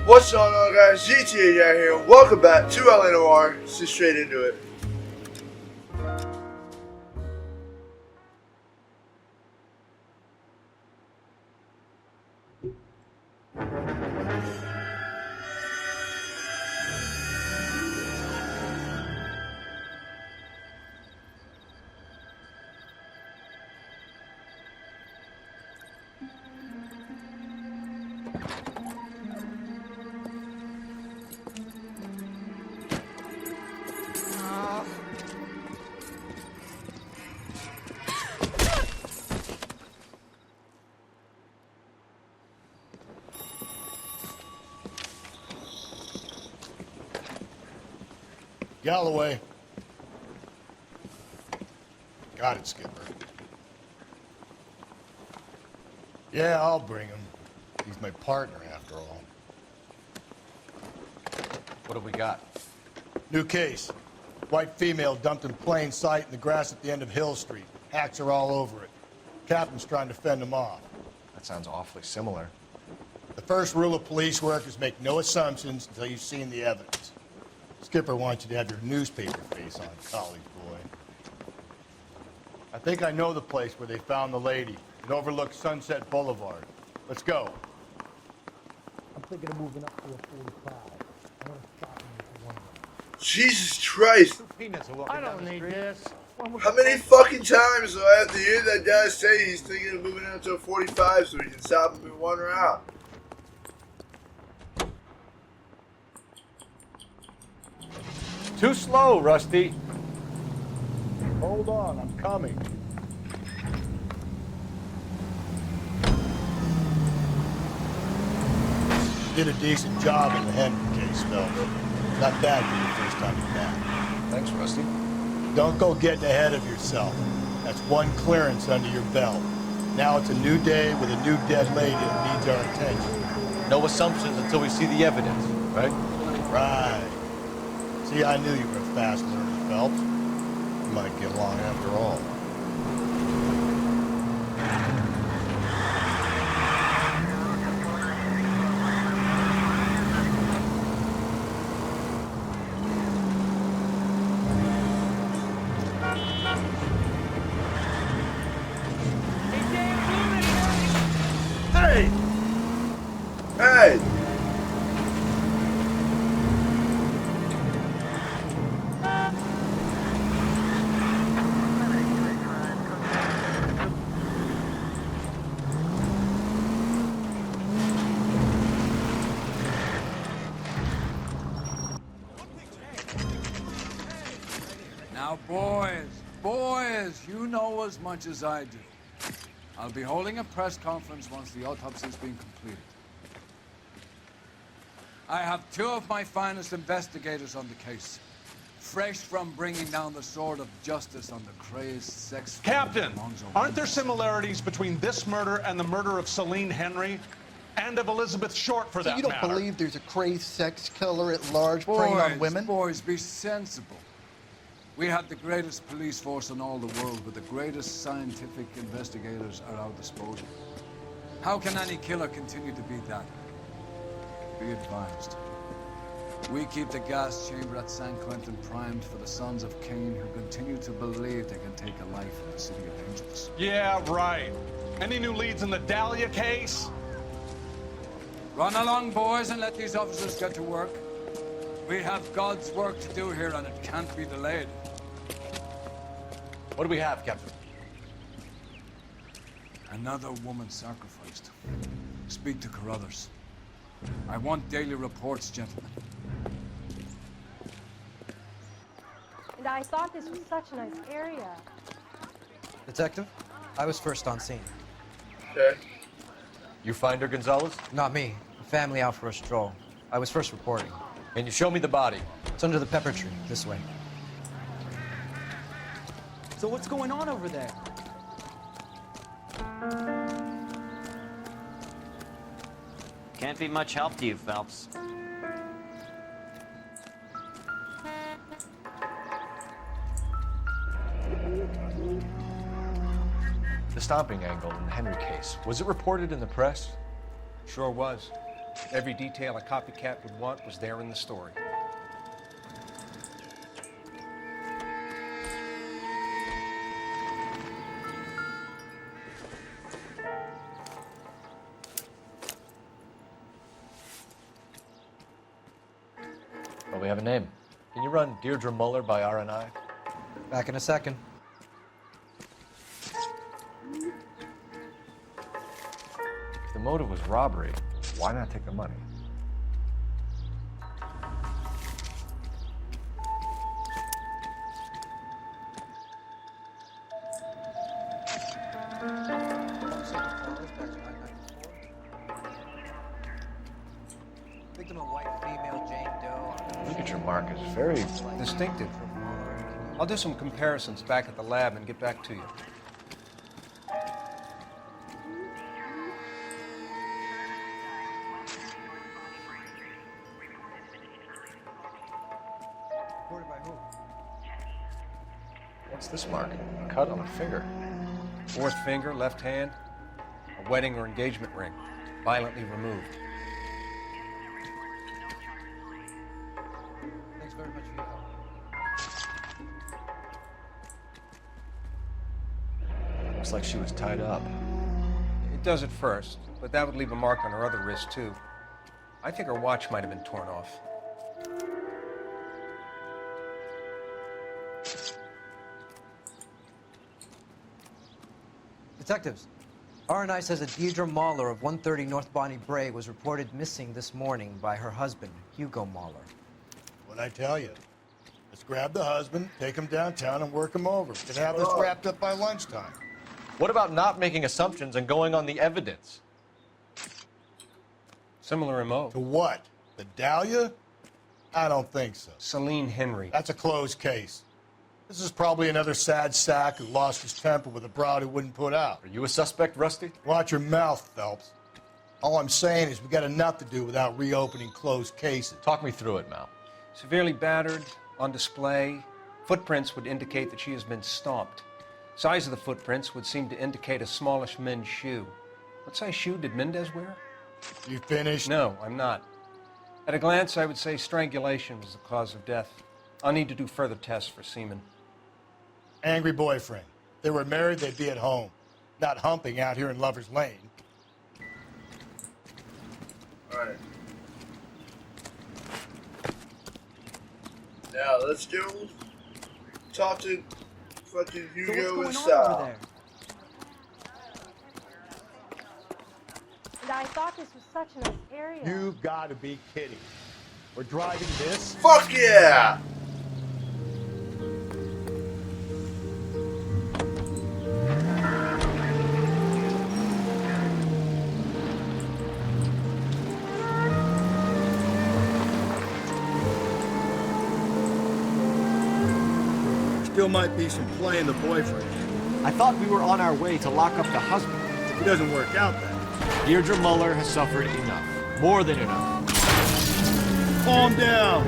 What's going on, guys? GTA guy here. Welcome back to Noire. Let's get straight into it. Galloway. Got it, Skipper. Yeah, I'll bring him. He's my partner, after all. What have we got? New case. White female dumped in plain sight in the grass at the end of Hill Street. Hacks are all over it. Captain's trying to fend them off. That sounds awfully similar. The first rule of police work is make no assumptions until you've seen the evidence. Skipper wants you to have your newspaper face on, college boy. I think I know the place where they found the lady. It overlooks Sunset Boulevard. Let's go. I'm thinking of moving up to a 45. I want to stop him for one. Jesus Christ. I don't need this. How many fucking times do I have to hear that guy say he's thinking of moving out to a 45 so he can stop him in one route? Too slow, Rusty. Hold on, I'm coming. You did a decent job in the Henry case, Phelps. Not bad for your first time in that. Thanks, Rusty. Don't go getting ahead of yourself. That's one clearance under your belt. Now it's a new day with a new dead lady that needs our attention. No assumptions until we see the evidence, right? Right. See, I knew you were a fast learner, Phelps. You might get along after all. Hey! Hey! Now, boys, you know as much as I do. I'll be holding a press conference once the autopsy's been completed. I have two of my finest investigators on the case, fresh from bringing down the sword of justice on the crazed sex... Captain, aren't there similarities between this murder and the murder of Celine Henry and of Elizabeth Short, for that You don't matter? believe there's a crazed sex killer at large preying on women? Boys, be sensible. We have the greatest police force in all the world, but the greatest scientific investigators are our disposal. How can any killer continue to be that? Be advised. We keep the gas chamber at San Quentin primed for the sons of Cain who continue to believe they can take a life in the city of angels. Yeah, right. Any new leads in the Dahlia case? Run along, boys, and let these officers get to work. We have God's work to do here, and it can't be delayed. What do we have, Captain? Another woman sacrificed. Speak to Carruthers. I want daily reports, gentlemen. And I thought this was such a nice area. Detective, I was first on scene. Okay. You find her, Gonzalez? Not me. The family out for a stroll. I was first reporting. Can you show me the body? It's under the pepper tree, this way. So what's going on over there? Can't be much help to you, Phelps. The stomping angle in the Henry case, was it reported in the press? Sure was. Every detail a copycat would want was there in the story. Well, we have a name. Can you run Deirdre Muller by R&I? Back in a second. If the motive was robbery, why not take the money? Victim a white female, Jane Doe. Look at your markers. Very Distinctive. I'll do some comparisons back at the lab and get back to you. Reported by who? What's this mark? A cut on a finger. Fourth finger, left hand, a wedding or engagement ring, violently removed. Thanks very much for your help. Looks like she was tied up. It does at first, but that would leave a mark on her other wrist, too. I think her watch might have been torn off. Detectives, R&I says that Deirdre Mahler of 130 North Bonnie Bray was reported missing this morning by her husband, Hugo Mahler. What'd I tell you? Let's grab the husband, take him downtown, and work him over. We can have this wrapped up by lunchtime. What about not making assumptions and going on the evidence? Similar MO. To what? The Dahlia? I don't think so. Celine Henry. That's a closed case. This is probably another sad sack who lost his temper with a broad who wouldn't put out. Are you a suspect, Rusty? Watch your mouth, Phelps. All I'm saying is we got enough to do without reopening closed cases. Talk me through it, Mal. Severely battered, on display. Footprints would indicate that she has been stomped. Size of the footprints would seem to indicate a smallish men's shoe. What size shoe did Mendez wear? You finished? No, I'm not. At a glance, I would say strangulation was the cause of death. I'll need to do further tests for semen. Angry boyfriend. If they were married, they'd be at home, not humping out here in Lover's Lane. All right. Now let's go talk to fucking So Hugo and what's going on over Sal. there? And I thought this was such a nice area. You've got to be kidding. We're driving this? Fuck yeah! Still might be some play in the boyfriend. I thought we were on our way to lock up the husband. If it doesn't work out then. Deirdre Muller has suffered enough. More than enough. Calm down.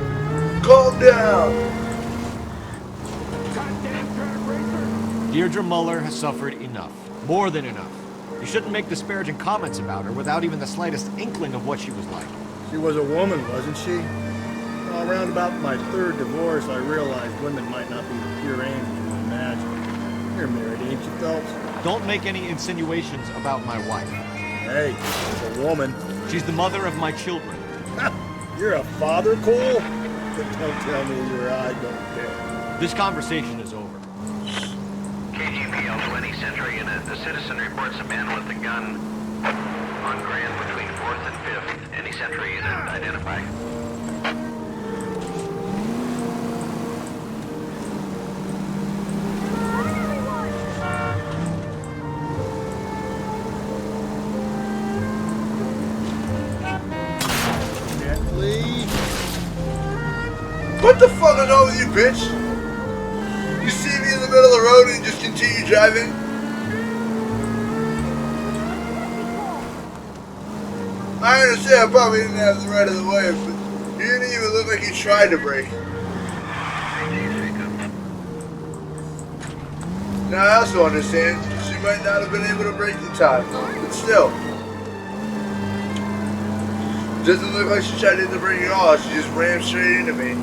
Calm down. Deirdre Muller has suffered enough. More than enough. You shouldn't make disparaging comments about her without even the slightest inkling of what she was like. She was a woman, wasn't she? Well, around about my third divorce, I realized women might not be the pure angels you imagine. You're married, ain't you, Phelps? Don't make any insinuations about my wife. Hey, she's a woman. She's the mother of my children. You're a father, Cole? But don't tell me your eye don't care. This conversation is over. KGPL 20 Century Unit. The citizen reports a man with a gun on Grand between 4th and 5th. Any Century Unit identify. What the fuck is wrong with you, bitch? You see me in the middle of the road and just continue driving? I understand I probably didn't have the right of the way, but you didn't even look like you tried to brake. Now I also understand she might not have been able to brake in time, but still. Doesn't look like she tried to bring it off. She just ran straight into me.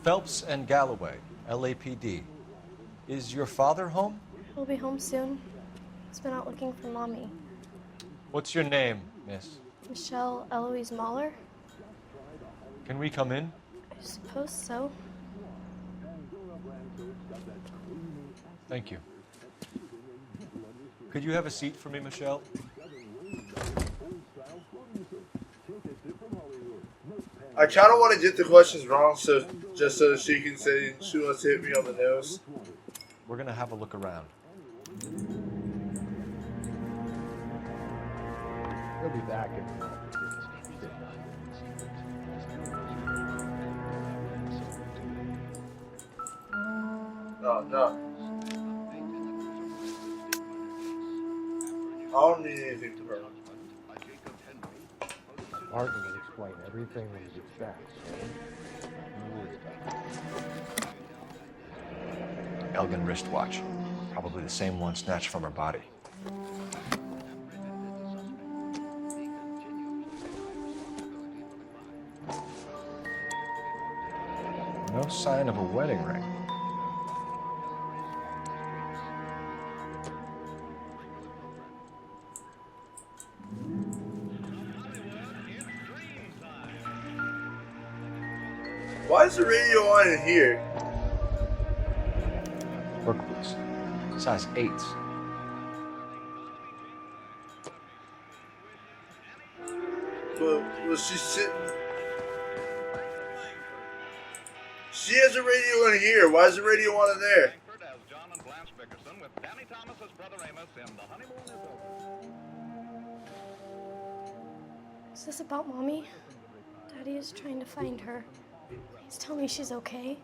Phelps and Galloway, LAPD. Is your father home? He'll be home soon. He's been out looking for Mommy. What's your name, miss? Michelle Eloise Mahler? Can we come in? I suppose so. Thank you. Could you have a seat for me, Michelle? I kind of want to get the questions wrong, so just so she can say she wants to hit me on the nose. We're gonna have a look around. He'll be back in. No, no. I don't need anything to her. Martin will explain everything when he gets back. Elgin wristwatch. Probably the same one snatched from her body. No sign of a wedding ring. Why is the radio on in here? Work boots. Size 8s. Well, she's sitting. She has a radio in here. Why is the radio on in there? Is this about Mommy? Daddy is trying to find her. Please tell me she's okay.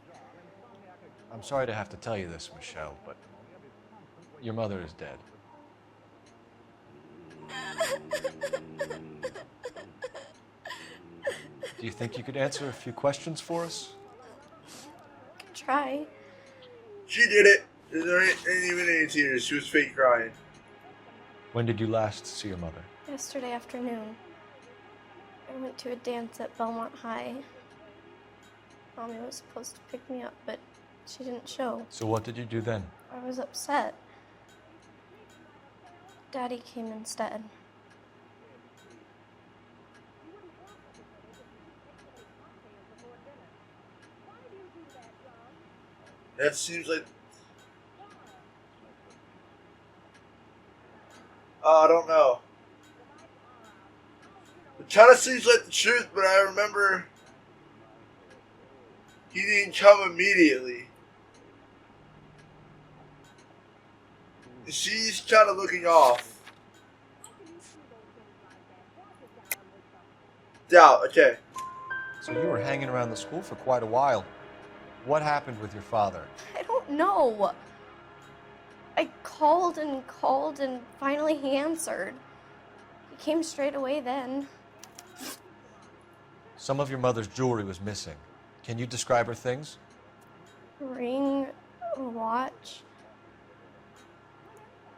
I'm sorry to have to tell you this, Michelle, but your mother is dead. Do you think you could answer a few questions for us? I can try. She did it. There ain't even any tears. She was fake crying. When did you last see your mother? Yesterday afternoon, I went to a dance at Belmont High. Mommy was supposed to pick me up, but she didn't show. So what did you do then? I was upset. Daddy came instead. That seems like... I don't know. It kind of seems like the truth, but I remember he didn't come immediately. She's kind of looking off. Doubt, okay. So you were hanging around the school for quite a while. What happened with your father? I don't know. I called and finally he answered. He came straight away then. Some of your mother's jewelry was missing. Can you describe her things? A ring, a watch.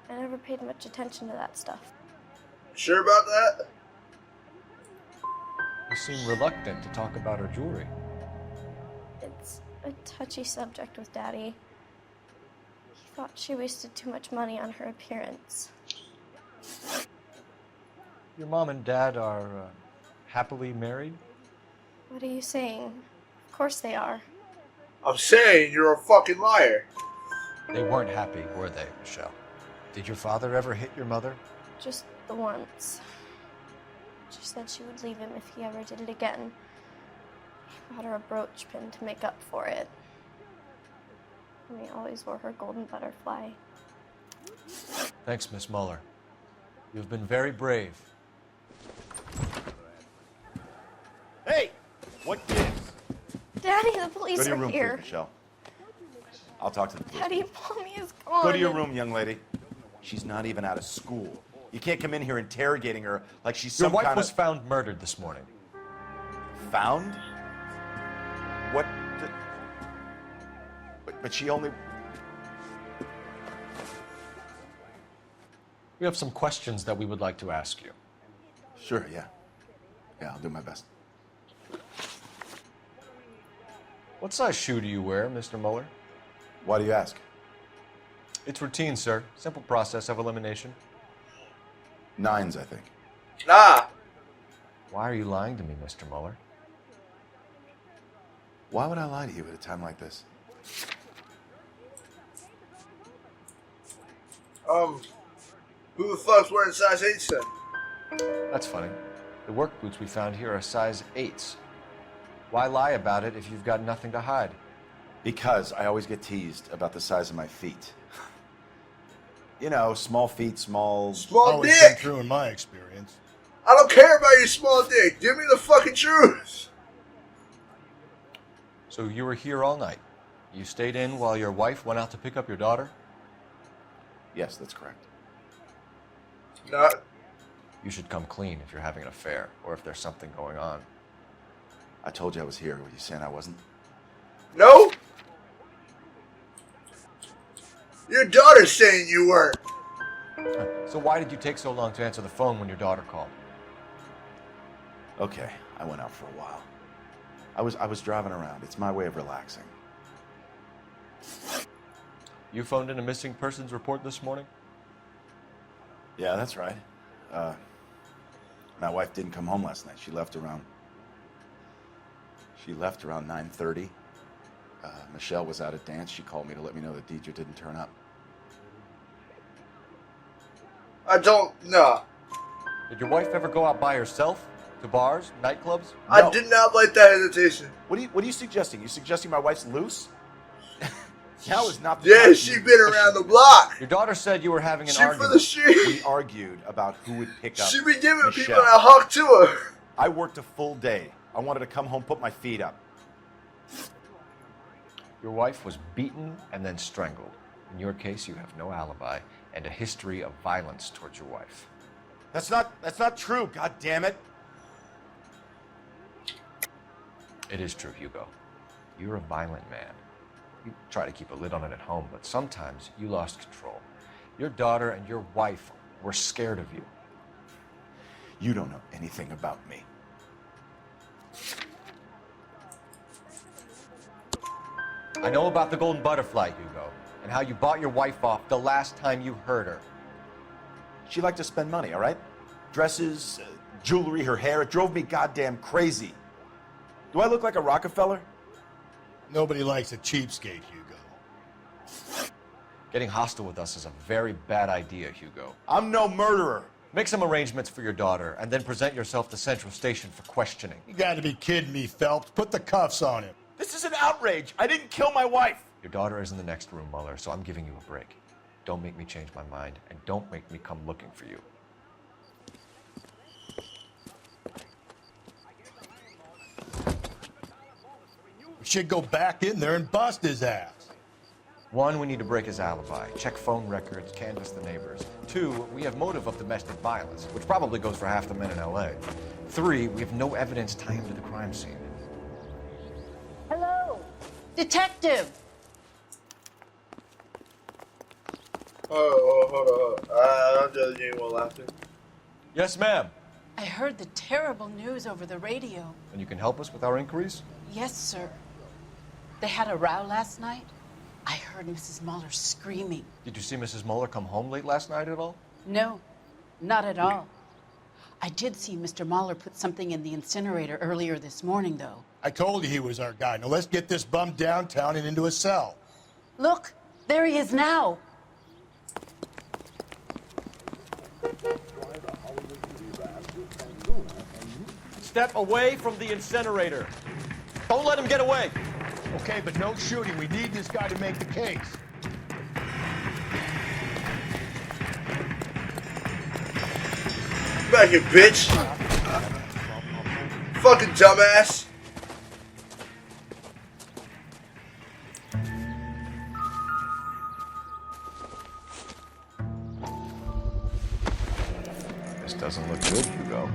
I never paid much attention to that stuff. Sure about that? You seem reluctant to talk about her jewelry. a touchy subject with Daddy. He thought she wasted too much money on her appearance. Your mom and dad are happily married? What are you saying? Of course they are. I'm saying you're a fucking liar. They weren't happy, were they, Michelle? Did your father ever hit your mother? Just the once. She said she would leave him if he ever did it again. He bought her a brooch pin to make up for it. And he always wore her golden butterfly. Thanks, Miss Muller. You've been very brave. Hey! What gives? Daddy, the police Go to your are room, here. please, Michelle. I'll talk to the police. Daddy, Mommy is gone. Go to your room, young lady. She's not even out of school. You can't come in here interrogating her like she's Your some wife kind was of... found murdered this morning. Found? What the... But she only... We have some questions that we would like to ask you. Sure, yeah. Yeah, I'll do my best. What size shoe do you wear, Mr. Muller? Why do you ask? It's routine, sir. Simple process of elimination. 9s, I think. Nah. Why are you lying to me, Mr. Muller? Why would I lie to you at a time like this? Who the fuck's wearing size 8s then? That's funny. The work boots we found here are size 8s. Why lie about it if you've got nothing to hide? Because I always get teased about the size of my feet. You know, small feet, small Always dick. been true in my experience. I don't care about your small dick. Give me the fucking truth. So you were here all night. You stayed in while your wife went out to pick up your daughter? Yes, that's correct. Not. You should come clean if you're having an affair or if there's something going on. I told you I was here. Were you saying I wasn't? No. Your daughter's saying you weren't. So why did you take so long to answer the phone when your daughter called? Okay, I went out for a while. I was driving around. It's my way of relaxing. You phoned in a missing persons report this morning? Yeah, that's right. My wife didn't come home last night. She left around 9:30. Michelle was out at dance. She called me to let me know that Deidre didn't turn up. I don't know. Did your wife ever go out by herself? To bars, nightclubs? No. I did not like that hesitation. What are you suggesting? You suggesting my wife's loose? Now is not the Yeah, time she to- been around the block. Your daughter said you were having an She for argument. the street. We argued about who would pick up She be giving Michelle. people a hug to her. I worked a full day. I wanted to come home, put my feet up. Your wife was beaten and then strangled. In your case, you have no alibi and a history of violence towards your wife. That's not true, god damn it. It is true, Hugo. You're a violent man. You try to keep a lid on it at home, but sometimes you lost control. Your daughter and your wife were scared of you. You don't know anything about me. I know about the golden butterfly, Hugo, and how you bought your wife off the last time you heard her. She liked to spend money, all right? Dresses, jewelry, her hair. It drove me goddamn crazy. Do I look like a Rockefeller? Nobody likes a cheapskate, Hugo. Getting hostile with us is a very bad idea, Hugo. I'm no murderer. Make some arrangements for your daughter, and then present yourself to Central Station for questioning. You gotta be kidding me, Phelps. Put the cuffs on him. This is an outrage. I didn't kill my wife. Your daughter is in the next room, Muller, so I'm giving you a break. Don't make me change my mind, and don't make me come looking for you. We should go back in there and bust his ass. 1, we need to break his alibi, check phone records, canvass the neighbors. 2, we have motive of domestic violence, which probably goes for half the men in LA. 3, we have no evidence tying him to the crime scene. Hello, detective. Hold on. I'm just getting one laughing. Yes, ma'am. I heard the terrible news over the radio. And you can help us with our inquiries? Yes, sir. They had a row last night. I heard Mrs. Muller screaming. Did you see Mrs. Muller come home late last night at all? No, not at all. I did see Mr. Muller put something in the incinerator earlier this morning, though. I told you he was our guy. Now let's get this bum downtown and into a cell. Look, there he is now. Step away from the incinerator. Don't let him get away. Okay, but no shooting. We need this guy to make the case. Back here, bitch. Fucking dumbass. This doesn't look good, Hugo.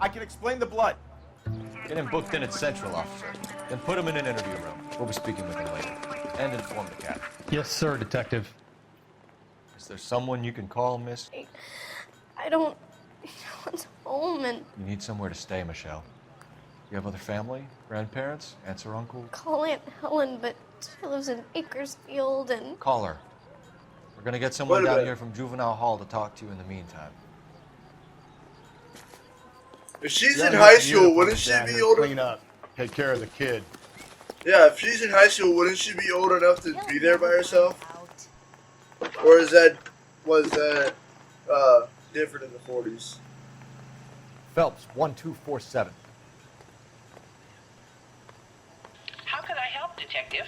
I can explain the blood. Get him booked in at Central, officer. Then put him in an interview room. We'll be speaking with him later. And inform the captain. Yes, sir, Detective. Is there someone you can call, miss? I don't want home and You need somewhere to stay, Michelle. You have other family? Grandparents? Aunts or uncles? call Aunt Helen, but she lives in Bakersfield and Call her. We're gonna get someone Wait a down minute. here from Juvenile Hall to talk to you in the meantime. If she's You in gotta high get the school, wouldn't uniforms she down be here, old? Clean up. Take care of the kid. Yeah, if she's in high school, wouldn't she be old enough to be there by herself? Or was that different in the 40s? Phelps, 1247. How could I help, Detective?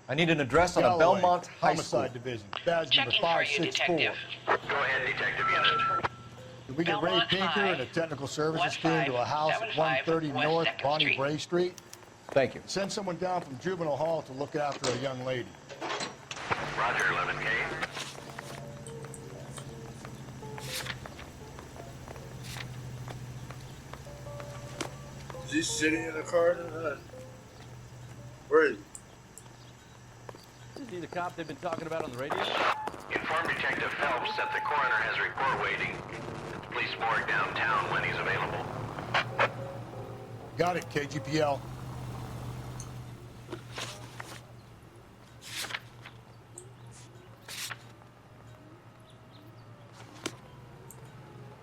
I need an address on a Galloway, Belmont High Homicide School. Division. Badge number Checking for you, 564. Detective. Go ahead, Detective Unit. Did we get Ray Belmont Pinker High, and a technical services team to a house at 1575 130 West North 2nd Bonnie Street. Bray Street? Thank you. Send someone down from Juvenile Hall to look after a young lady. Roger, 11K. Is he sitting in the car? Where is he? Is he the cop they've been talking about on the radio? Inform Detective Phelps that the coroner has a report waiting at the police morgue downtown when he's available. Got it, KGPL.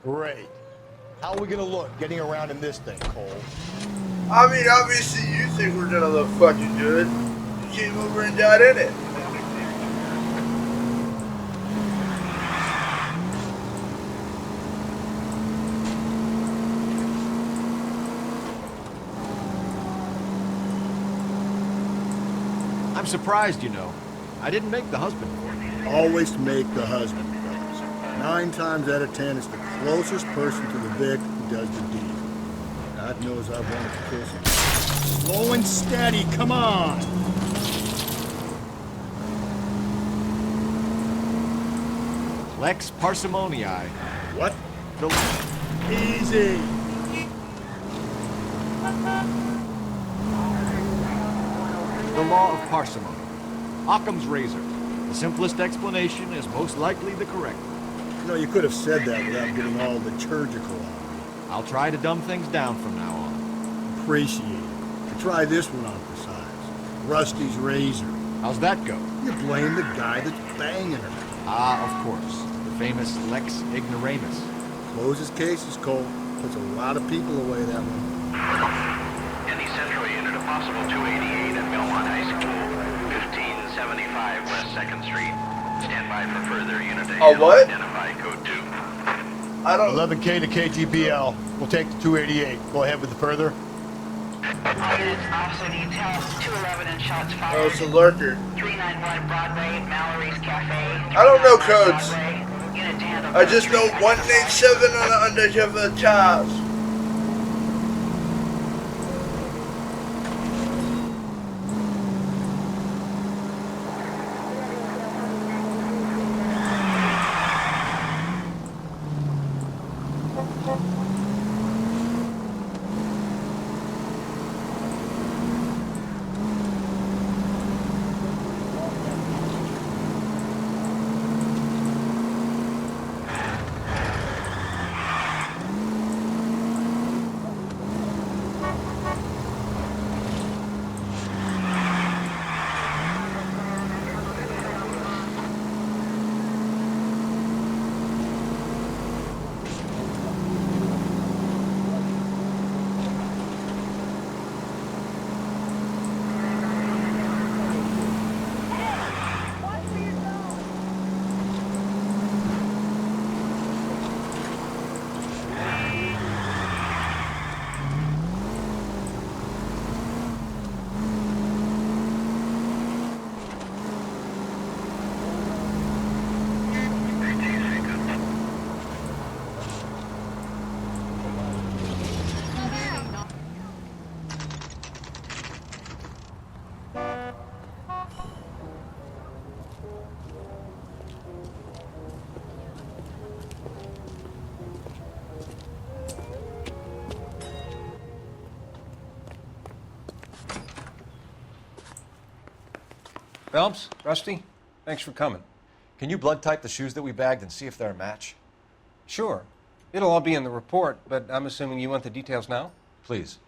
Great. How are we gonna look getting around in this thing, Cole? I mean, obviously you think we're gonna look fucking good. You came over and got in it. I'm surprised, you know. I didn't make the husband for you. Always make the husband, fellas. 9 times out of 10, it's the closest person to the Vic who does the deed. God knows I've wanted to kill him. Slow and steady, come on! Lex parsimonii. What? The Easy! law of parsimony. Occam's razor. The simplest explanation is most likely the correct. You know, you could have said that without getting all liturgical on me. I'll try to dumb things down from now on. Appreciate it. And try this one on for size. Rusty's razor. How's that go? You blame the guy that's banging her. Ah, of course. The famous Lex Ignoramus. Closes cases, Cole. Puts a lot of people away, that one. Any Central unit, a possible 288 at Belmont High School, 1575 West 2nd Street. Stand by for further unit to Oh, what? identify code 2. I don't... 11K to KGBL. We'll take the 288. Go ahead with the further. All units, officer details, 211 and shots fired. Oh, it's a lurker. 391 Broadway, Mallory's Cafe. I don't know codes. Broadway, unit to handle I just know 187 on the undercover charge. Phelps, Rusty, thanks for coming. Can you blood type the shoes that we bagged and see if they're a match? Sure. It'll all be in the report, but I'm assuming you want the details now? Please.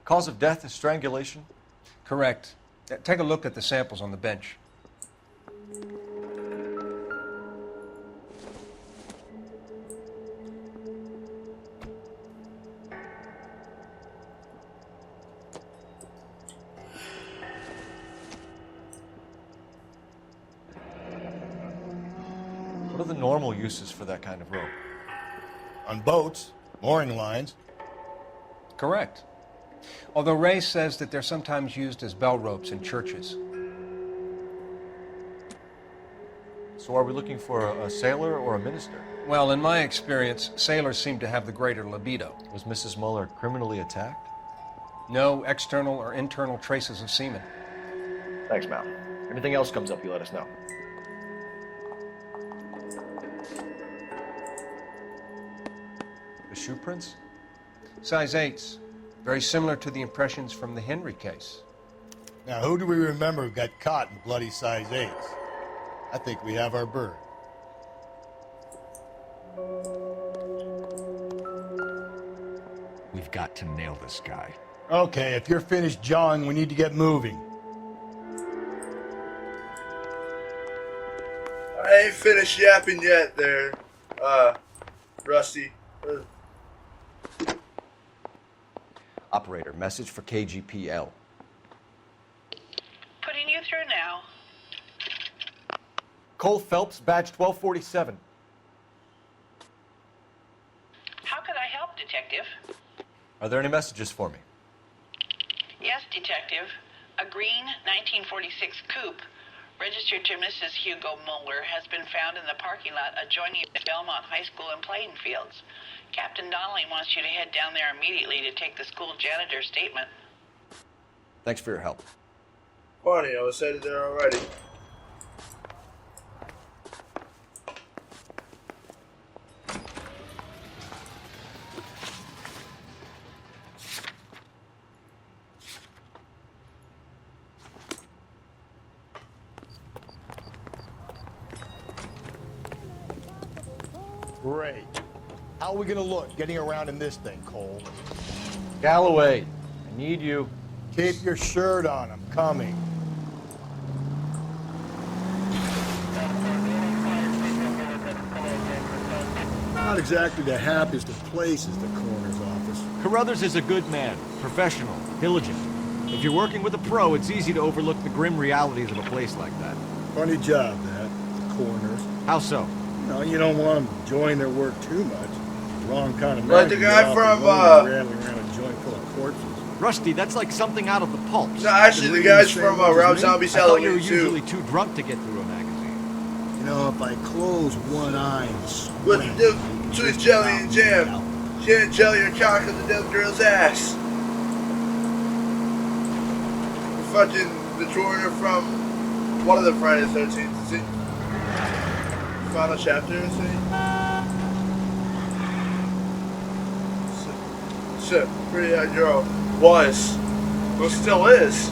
Cause of death is strangulation? Correct. Take a look at the samples on the bench. What are the normal uses for that kind of rope? On boats, mooring lines. Correct. Although Ray says that they're sometimes used as bell ropes in churches. So are we looking for a sailor or a minister? Well, in my experience, sailors seem to have the greater libido. Was Mrs. Muller criminally attacked? No external or internal traces of semen. Thanks, Mal. Anything else comes up, you let us know. The shoe prints? Size 8s. Very similar to the impressions from the Henry case. Now, who do we remember got caught in bloody size 8s? I think we have our bird. We've got to nail this guy. Okay, if you're finished jawing, we need to get moving. I ain't finished yapping yet there, Rusty. Operator, message for KGPL. Putting you through now. Cole Phelps, badge 1247. How could I help, Detective? Are there any messages for me? Yes, Detective. A green 1946 coupe registered to Mrs. Hugo Muller has been found in the parking lot adjoining the Belmont High School and playing fields. Captain Donnelly wants you to head down there immediately to take the school janitor's statement. Thanks for your help. Funny, I was headed there already. Great. How are we gonna look getting around in this thing, Cole? Galloway, I need you. Keep your shirt on, I'm coming. Not exactly the happiest of places, the coroner's office. Carruthers is a good man, professional, diligent. If you're working with a pro, it's easy to overlook the grim realities of a place like that. Funny job, that, the coroner's. How so? No, you don't want them enjoying their work too much. Wrong kind of man. Like the guy from, rattling around a joint full of corpses. Rusty, that's like something out of the pulps. No, actually, the guy's from Rob Zombie's I thought you were Halloween, too. usually too drunk to get through a magazine. You know, if I close one eye and With the sweet jelly and jam. Jam jelly or cock of the dead girl's ass. Fucking the coroner from one of the Friday the 13th, see? Final chapter, see? Shit, pretty hot girl was, but still is.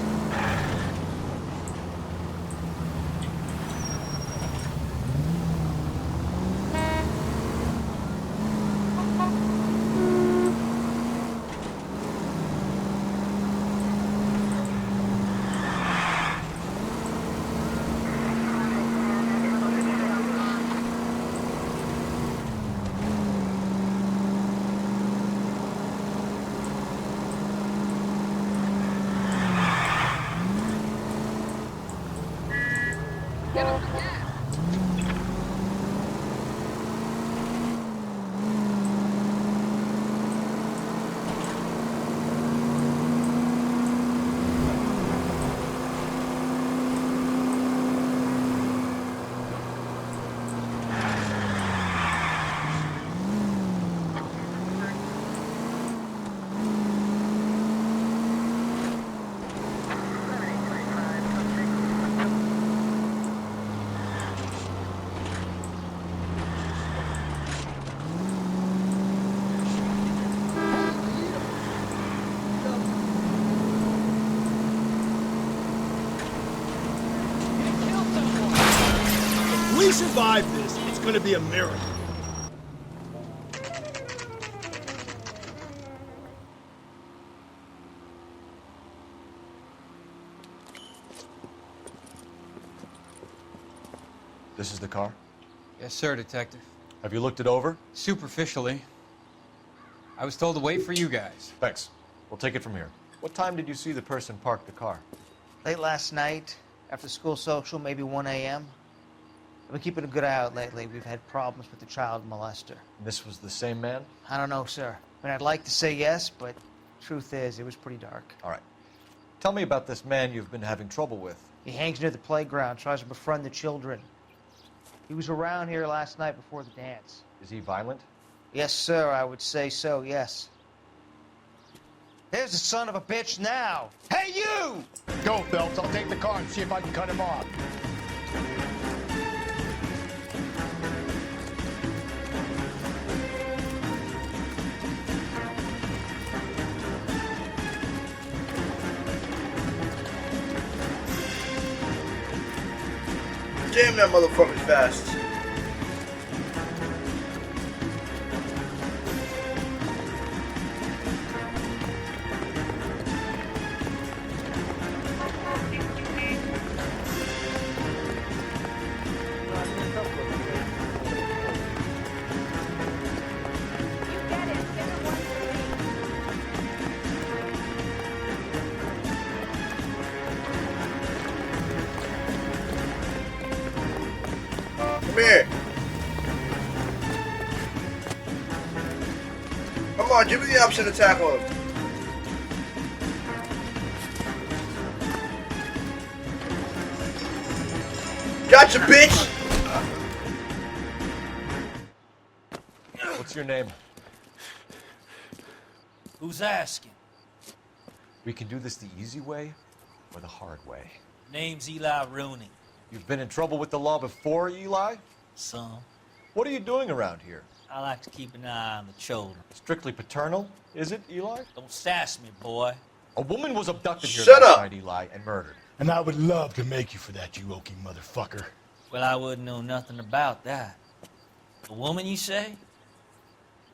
we survive this, it's gonna be a miracle. This is the car? Yes, sir, Detective. Have you looked it over? Superficially. I was told to wait for you guys. Thanks. We'll take it from here. What time did you see the person park the car? Late last night, after school social, maybe 1 a.m. I've been keeping a good eye out lately. We've had problems with the child molester. And this was the same man? I don't know, sir. I mean, I'd like to say yes, but truth is, it was pretty dark. All right. Tell me about this man you've been having trouble with. He hangs near the playground, tries to befriend the children. He was around here last night before the dance. Is he violent? Yes, sir, I would say so, yes. There's the son of a bitch now. Hey, you! Go, Phelps. I'll take the car and see if I can cut him off. Damn, that motherfucker's fast. Come here. Come on, give me the option to tackle him. Gotcha, bitch! What's your name? Who's asking? We can do this the easy way or the hard way. Name's Eli Rooney. You've been in trouble with the law before, Eli? Some. What are you doing around here? I like to keep an eye on the children. Strictly paternal, is it, Eli? Don't sass me, boy. A woman was abducted here Shut last up. night, Eli, and murdered. And I would love to make you for that, you oaky motherfucker. Well, I wouldn't know nothing about that. A woman, you say?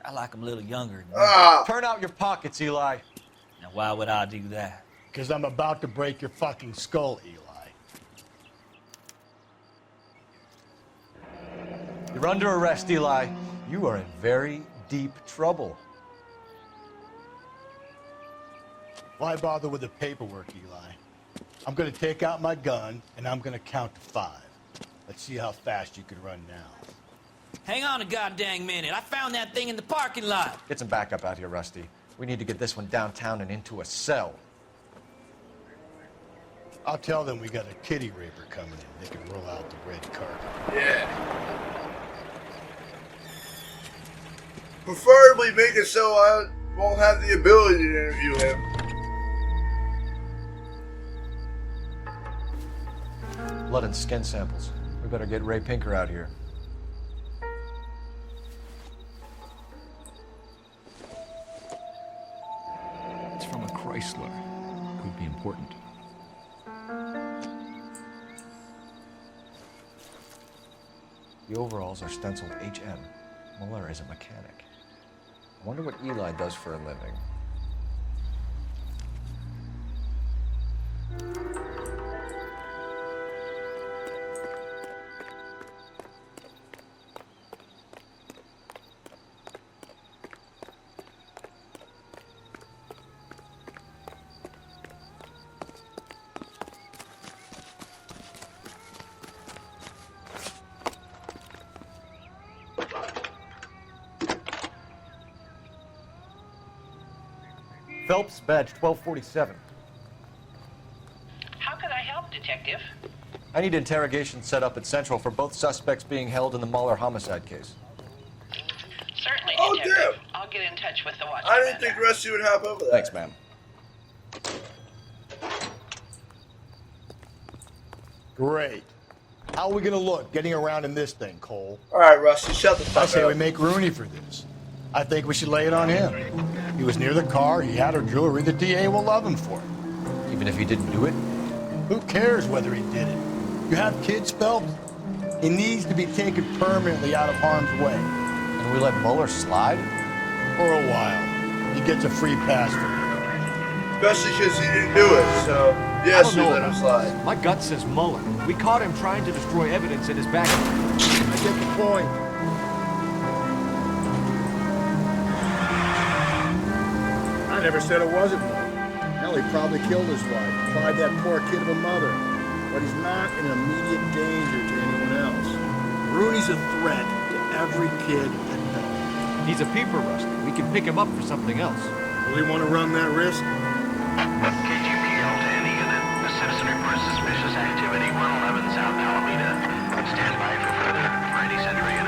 I like 'em a little younger than me. Turn out your pockets, Eli. Now, why would I do that? Because I'm about to break your fucking skull, Eli. You're under arrest, Eli. You are in very deep trouble. Why bother with the paperwork, Eli? I'm gonna take out my gun, and I'm gonna count to 5. Let's see how fast you can run now. Hang on a goddamn minute. I found that thing in the parking lot. Get some backup out here, Rusty. We need to get this one downtown and into a cell. I'll tell them we got a kitty raper coming in. They can roll out the red carpet. Yeah. Preferably make it so I won't have the ability to interview him. Blood and skin samples. We better get Ray Pinker out here. It's from a Chrysler. Could be important. The overalls are stenciled HM. Muller is a mechanic. I wonder what Eli does for a living. Phelps, badge 1247. How can I help, Detective? I need interrogation set up at Central for both suspects being held in the Muller homicide case. Certainly, Oh, Detective. damn. I'll get in touch with the watch. I didn't think Rusty would hop over that. Thanks, ma'am. Great. How are we gonna look getting around in this thing, Cole? All right, Rusty, shut the fuck I up. say we make Rooney for this. I think we should lay it on him. He was near the car, he had her jewelry, the DA will love him for it. Even if he didn't do it? Who cares whether he did it? You have kids, Phelps? He needs to be taken permanently out of harm's way. And we let Mueller slide? For a while. He gets a free pass for it. Especially because he didn't do it, so yes, we let him slide. My gut says Mueller. We caught him trying to destroy evidence in his backyard. I get the point. I never said it wasn't Mueller. Hell, he probably killed his wife, deprived that poor kid of a mother. But he's not in immediate danger to anyone else. Rooney's a threat to every kid at Bellevue. He's a peeper, Rusty. We can pick him up for something else. Really want to run that risk? KGPL to any unit. A citizen reports suspicious activity 111 South Alameda. Stand by for further for any Central unit.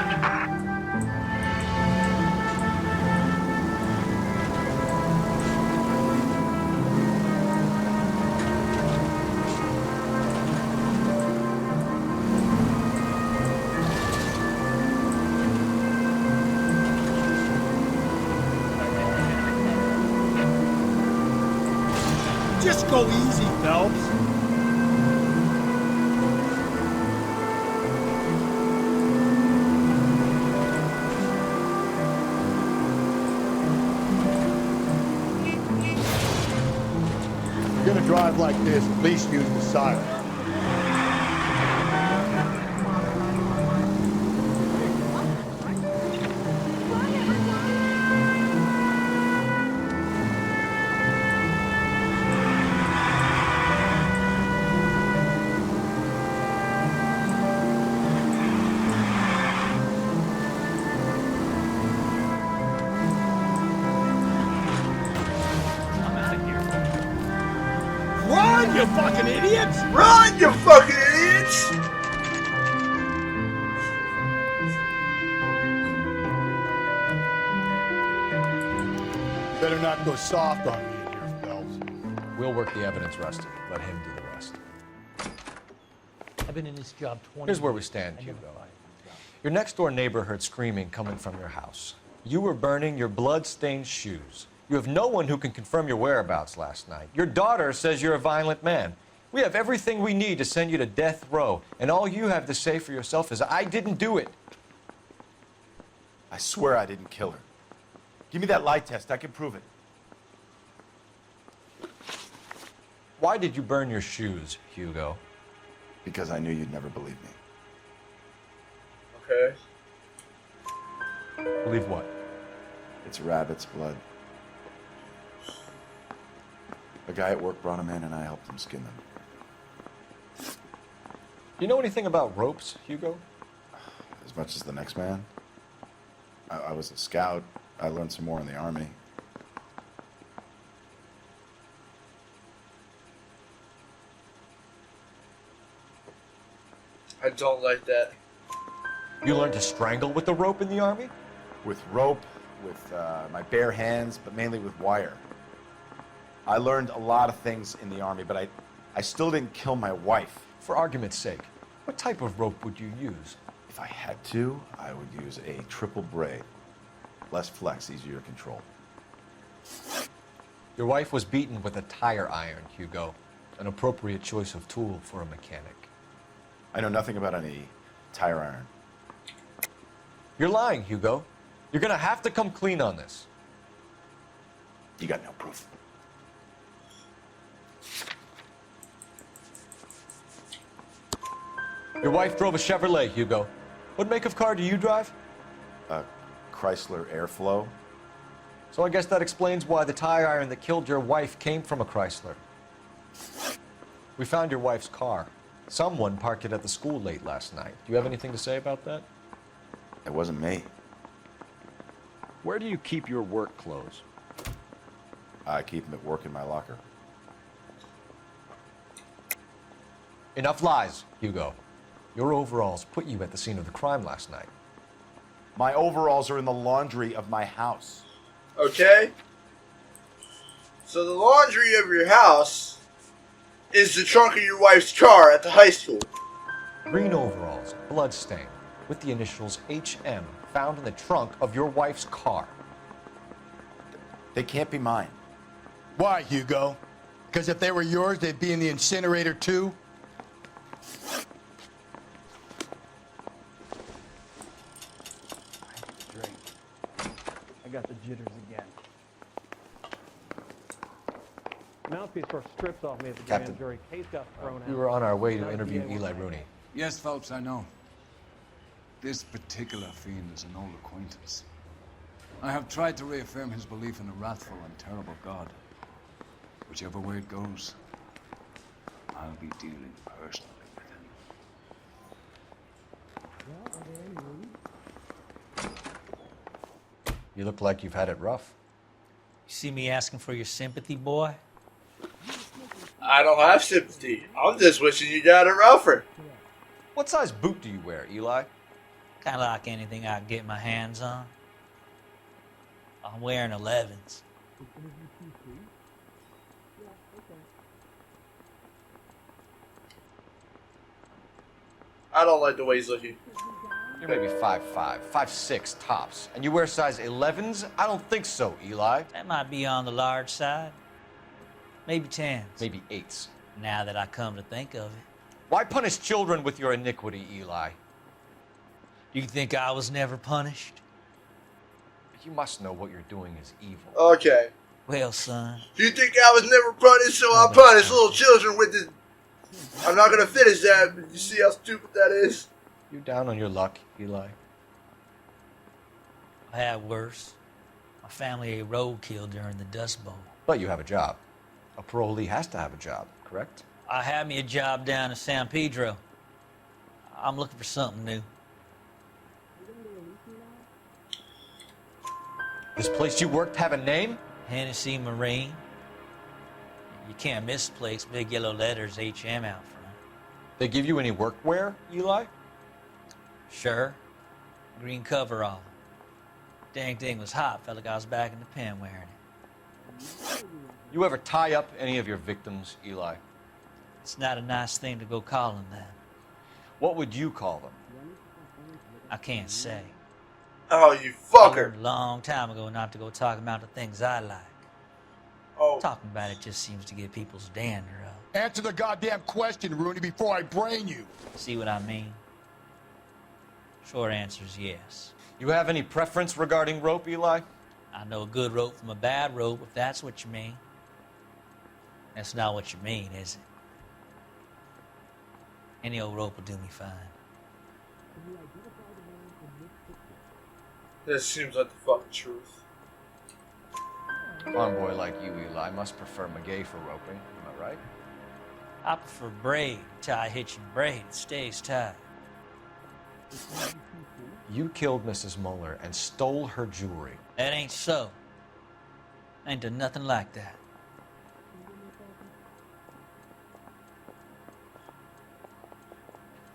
Just go easy, Phelps. If you're gonna drive like this, at least use the siren. Run, you fucking idiots! Run, you fucking idiots! Better not go soft on me in here, Phelps. We'll work the evidence, Rusty. Let him do the rest. I've been in this job 20 Here's where we years. stand, I never Hugo. fired this job. Your next door neighbor heard screaming coming from your house. You were burning your blood-stained shoes. You have no one who can confirm your whereabouts last night. Your daughter says you're a violent man. We have everything we need to send you to death row, and all you have to say for yourself is, I didn't do it. I swear I didn't kill her. Give me that lie test. I can prove it. Why did you burn your shoes, Hugo? Because I knew you'd never believe me. Okay. Believe what? It's rabbit's blood. A guy at work brought them in and I helped him skin them. You know anything about ropes, Hugo? As much as the next man. I was a scout. I learned some more in the Army. I don't like that. You learned to strangle with the rope in the Army? With rope, with my bare hands, but mainly with wire. I learned a lot of things in the Army, but I still didn't kill my wife. For argument's sake, what type of rope would you use? If I had to, I would use a triple braid. Less flex, easier to control. Your wife was beaten with a tire iron, Hugo. An appropriate choice of tool for a mechanic. I know nothing about any tire iron. You're lying, Hugo. You're gonna have to come clean on this. You got no proof. Your wife drove a Chevrolet, Hugo. What make of car do you drive? A Chrysler Airflow. So I guess that explains why the tire iron that killed your wife came from a Chrysler. We found your wife's car. Someone parked it at the school late last night. Do you have anything to say about that? It wasn't me. Where do you keep your work clothes? I keep them at work in my locker. Enough lies, Hugo. Your overalls put you at the scene of the crime last night. My overalls are in the laundry of my house. Okay? So the laundry of your house is the trunk of your wife's car at the high school. Green overalls, bloodstained, with the initials HM found in the trunk of your wife's car. They can't be mine. Why, Hugo? Because if they were yours, they'd be in the incinerator too? I got the jitters again. Mouthpiece first stripped off me at the Captain, grand jury. Case got thrown out. we were on our way to Not a interview DA Eli one. Rooney. Yes, Phelps, I know. This particular fiend is an old acquaintance. I have tried to reaffirm his belief in a wrathful and terrible God. Whichever way it goes, I'll be dealing personally with him. You look like you've had it rough. You see me asking for your sympathy, boy? I don't have sympathy. I'm just wishing you got it rougher. What size boot do you wear, Eli? Kind of like anything I can get my hands on. I'm wearing 11s. I don't like the way he's looking. You're maybe 5'5", 5'6" tops. And you wear size 11s? I don't think so, Eli. That might be on the large side. Maybe 10s. Maybe 8s. Now that I come to think of it. Why punish children with your iniquity, Eli? Do you think I was never punished? You must know what you're doing is evil. Okay. Well, son. Do you think I was never punished, so I'll punish little children with the... I'm not going to finish that, but you see how stupid that is? You down on your luck, Eli? I had worse. My family ate roadkill during the Dust Bowl. But you have a job. A parolee has to have a job, correct? I had me a job down in San Pedro. I'm looking for something new. This place you worked have a name? Hennessy Marine. You can't miss the place. Big yellow letters, HM out front. They give you any workwear, Eli? Sure. Green coverall. Dang thing was hot. Felt like I was back in the pen wearing it. You ever tie up any of your victims, Eli? It's not a nice thing to go calling them. What would you call them? I can't say. Oh, you I fucker. learned a long time ago not to go talking about the things I like. Oh. Talking about it just seems to get people's dander up. Answer the goddamn question, Rooney, before I brain you. See what I mean? Short answer is yes. You have any preference regarding rope, Eli? I know a good rope from a bad rope, if that's what you mean. That's not what you mean, is it? Any old rope will do me fine. This seems like the fucking truth. A farm boy like you, Eli, must prefer Magay for roping. Am I right? I prefer braid. Tie hitching braid. It stays tight. You killed Mrs. Muller and stole her jewelry. That ain't so. I ain't done nothing like that.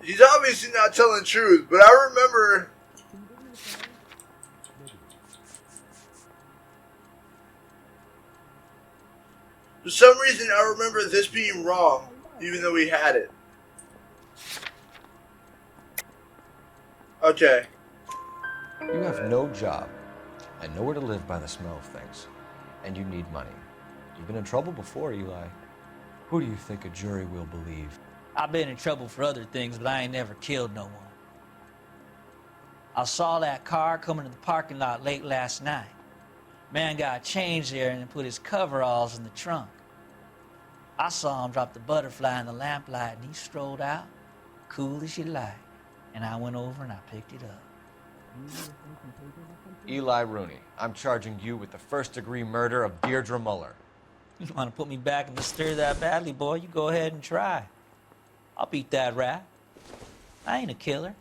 He's obviously not telling the truth, but I remember... For some reason, I remember this being wrong, even though we had it. Okay. You have no job and nowhere to live by the smell of things, and you need money. You've been in trouble before, Eli. Who do you think a jury will believe? I've been in trouble for other things, but I ain't never killed no one. I saw that car coming to the parking lot late last night. Man got changed there and put his coveralls in the trunk. I saw him drop the butterfly in the lamplight, and he strolled out, cool as you like. And I went over and I picked it up. Eli Rooney, I'm charging you with the first-degree murder of Deirdre Muller. You want to put me back in the stir that badly, boy? You go ahead and try. I'll beat that rap. I ain't a killer.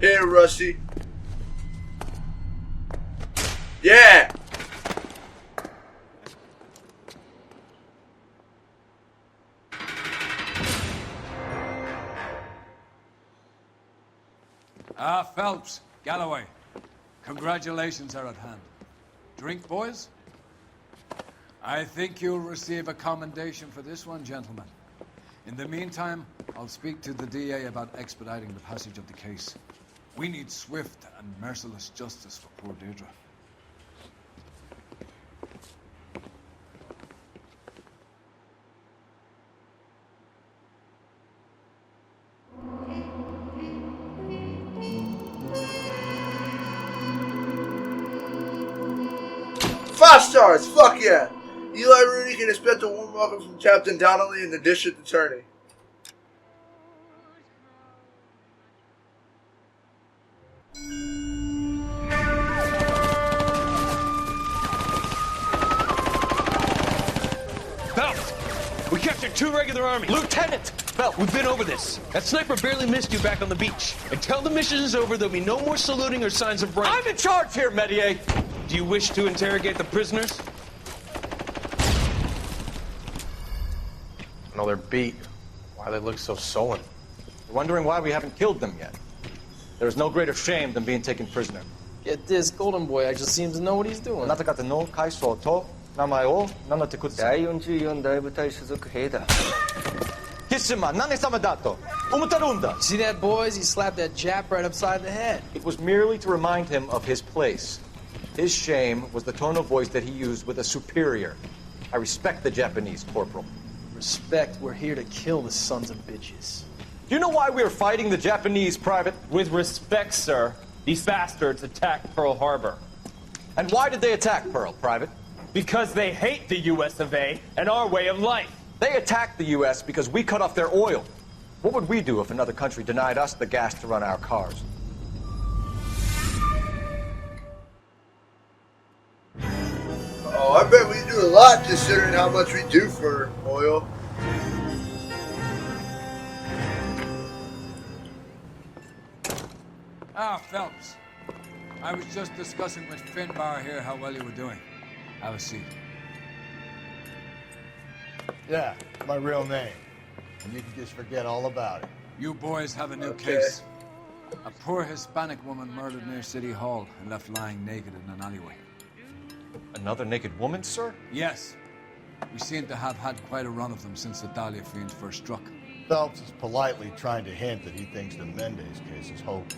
Hey, Rusty. Yeah! Phelps, Galloway, congratulations are at hand. Drink, boys? I think you'll receive a commendation for this one, gentlemen. In the meantime, I'll speak to the DA about expediting the passage of the case. We need swift and merciless justice for poor Deirdre. stars, fuck yeah! Eli Rooney can expect a warm welcome from Captain Donnelly and the District Attorney. Phelps, we captured 2 regular army. Lieutenant! Phelps, we've been over this. That sniper barely missed you back on the beach. Until the mission is over, there'll be no more saluting or signs of rank. I'm in charge here, Medier. Do you wish to interrogate the prisoners? No, they're beat. Why they look so sullen? You're wondering why we haven't killed them yet. There is no greater shame than being taken prisoner. Get this, Golden Boy actually seems to know what he's doing. あなた方の階層と名前を名乗ってください。第44大部隊所属兵だ。キスマ、何様だと思ってるんだ。 See that, boys? He slapped that Jap right upside the head. It was merely to remind him of his place. His shame was the tone of voice that he used with a superior. I respect the Japanese, Corporal. Respect, we're here to kill the sons of bitches. Do you know why we are fighting the Japanese, Private? With respect, sir, these bastards attacked Pearl Harbor. And why did they attack Pearl, Private? Because they hate the US of A and our way of life. They attacked the U.S. because we cut off their oil. What would we do if another country denied us the gas to run our cars? Oh, I bet we do a lot considering how much we do for oil. Ah, Phelps. I was just discussing with Finbar here how well you were doing. Have a seat. Yeah, my real name. And you can just forget all about it. You boys have a new case. A poor Hispanic woman murdered near City Hall and left lying naked in an alleyway. Another naked woman, sir? Yes. We seem to have had quite a run of them since the Dahlia fiends first struck. Phelps is politely trying to hint that he thinks the Mendez case is hokey.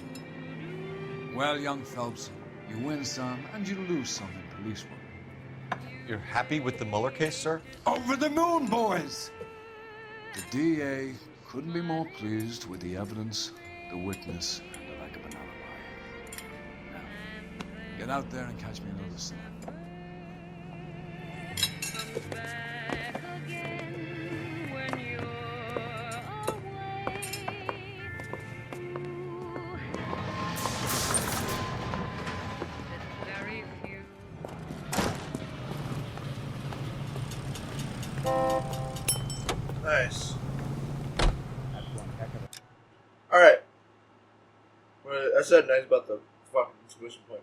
Well, young Phelps, you win some and you lose some in police work. You're happy with the Mueller case, sir? Over the moon, boys! The DA couldn't be more pleased with the evidence, the witness, and the lack of an alibi. Now, get out there and catch me another snap. Nice. Alright. Well, I said nice about the fucking exclusion point.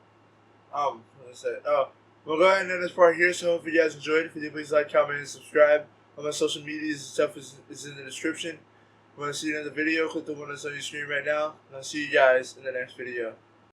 What did I say? Oh, we'll go ahead and end this part here, so hope you guys enjoyed. If you did, please like, comment, and subscribe. All my social medias and stuff is in the description. If you want to see another video, click the one that's on your screen right now. And I'll see you guys in the next video.